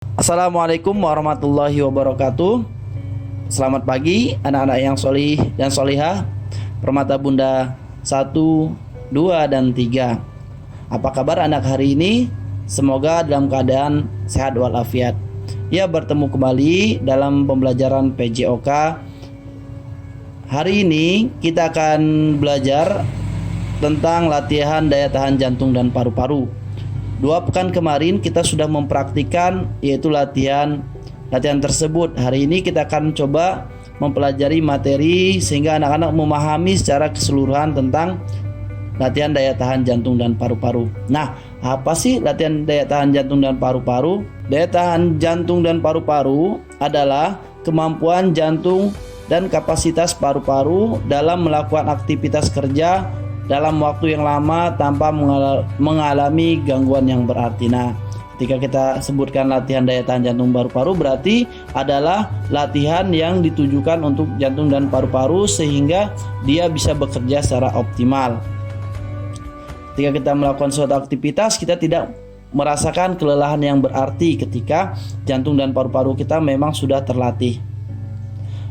Assalamualaikum warahmatullahi wabarakatuh. Selamat pagi anak-anak yang solih dan solihah, Permata Bunda 1, 2, dan 3. Apa kabar anak hari ini? Semoga dalam keadaan sehat walafiat. Ya, bertemu kembali dalam pembelajaran PJOK. Hari ini kita akan belajar tentang latihan daya tahan jantung dan paru-paru. 2 pekan kemarin kita sudah mempraktikkan yaitu latihan tersebut. Hari ini kita akan coba mempelajari materi sehingga anak-anak memahami secara keseluruhan tentang latihan daya tahan jantung dan paru-paru. Nah, apa sih latihan daya tahan jantung dan paru-paru? Daya tahan jantung dan paru-paru adalah kemampuan jantung dan kapasitas paru-paru dalam melakukan aktivitas kerja dalam waktu yang lama tanpa mengalami gangguan yang berarti. Nah, ketika kita sebutkan latihan daya tahan jantung paru-paru, berarti adalah latihan yang ditujukan untuk jantung dan paru-paru sehingga dia bisa bekerja secara optimal. Ketika kita melakukan suatu aktivitas, kita tidak merasakan kelelahan yang berarti ketika jantung dan paru-paru kita memang sudah terlatih.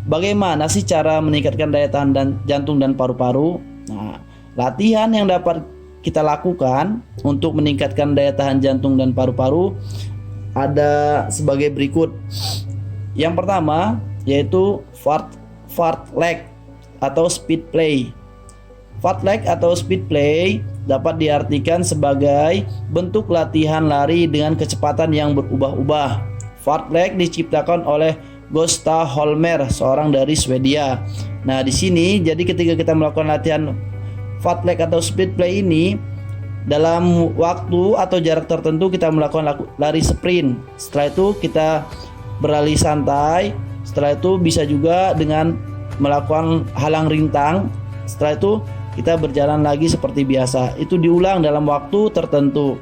Bagaimana sih cara meningkatkan daya tahan jantung dan paru-paru? Nah, latihan yang dapat kita lakukan untuk meningkatkan daya tahan jantung dan paru-paru ada sebagai berikut. Yang pertama yaitu fartlek atau speed play. Fartlek atau speed play dapat diartikan sebagai bentuk latihan lari dengan kecepatan yang berubah-ubah. Fartlek diciptakan oleh Gösta Holmér, seorang dari Swedia. Nah, di sini jadi ketika kita melakukan latihan fartlek atau speed play ini, dalam waktu atau jarak tertentu kita melakukan lari sprint. Setelah itu kita berlari santai. Setelah itu bisa juga dengan melakukan halang rintang. Setelah itu kita berjalan lagi seperti biasa. Itu diulang dalam waktu tertentu.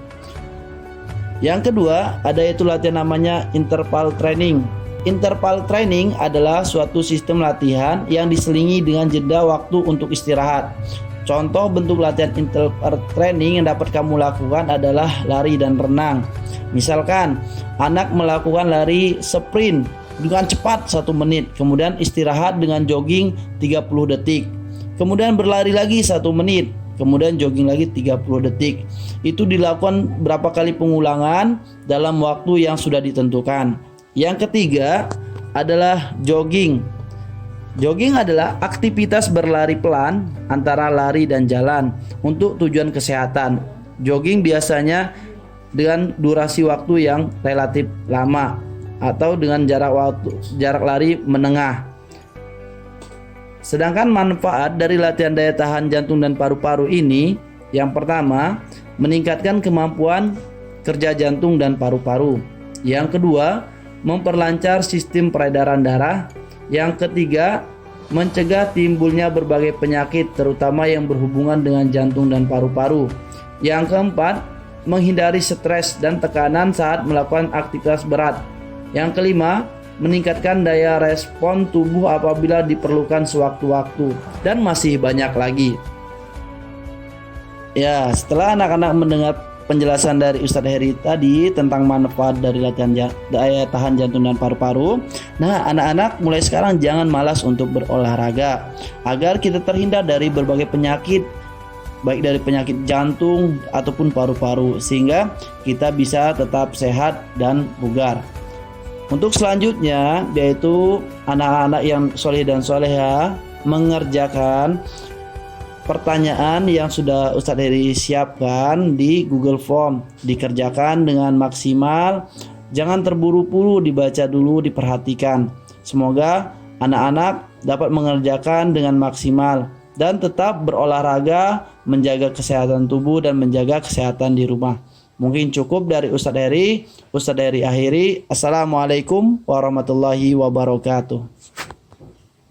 Yang kedua ada yaitu latihan namanya interval training. Interval training adalah suatu sistem latihan yang diselingi dengan jeda waktu untuk istirahat. Contoh bentuk latihan interval training yang dapat kamu lakukan adalah lari dan renang. Misalkan anak melakukan lari sprint dengan cepat 1 menit, kemudian istirahat dengan jogging 30 detik, kemudian berlari lagi 1 menit, kemudian jogging lagi 30 detik. Itu dilakukan berapa kali pengulangan dalam waktu yang sudah ditentukan. Yang ketiga adalah jogging. Jogging adalah aktivitas berlari pelan antara lari dan jalan untuk tujuan kesehatan. Jogging biasanya dengan durasi waktu yang relatif lama atau dengan jarak lari menengah. Sedangkan manfaat dari latihan daya tahan jantung dan paru-paru ini, yang pertama, meningkatkan kemampuan kerja jantung dan paru-paru. Yang kedua, memperlancar sistem peredaran darah. Yang ketiga, mencegah timbulnya berbagai penyakit terutama yang berhubungan dengan jantung dan paru-paru. Yang keempat, menghindari stres dan tekanan saat melakukan aktivitas berat. Yang kelima, meningkatkan daya respon tubuh apabila diperlukan sewaktu-waktu, dan masih banyak lagi. Ya, setelah anak-anak mendengar penjelasan dari Ustadz Heri tadi tentang manfaat dari latihan daya tahan jantung dan paru-paru. Nah, anak-anak mulai sekarang jangan malas untuk berolahraga agar kita terhindar dari berbagai penyakit, baik dari penyakit jantung ataupun paru-paru, sehingga kita bisa tetap sehat dan bugar. Untuk selanjutnya yaitu anak-anak yang soleh dan soleha mengerjakan pertanyaan yang sudah Ustadz Heri siapkan di Google Form. Dikerjakan dengan maksimal, jangan terburu-buru, dibaca dulu, diperhatikan. Semoga anak-anak dapat mengerjakan dengan maksimal dan tetap berolahraga, menjaga kesehatan tubuh dan menjaga kesehatan di rumah. Mungkin cukup dari Ustadz Heri. Ustadz Heri akhiri. Assalamualaikum warahmatullahi wabarakatuh.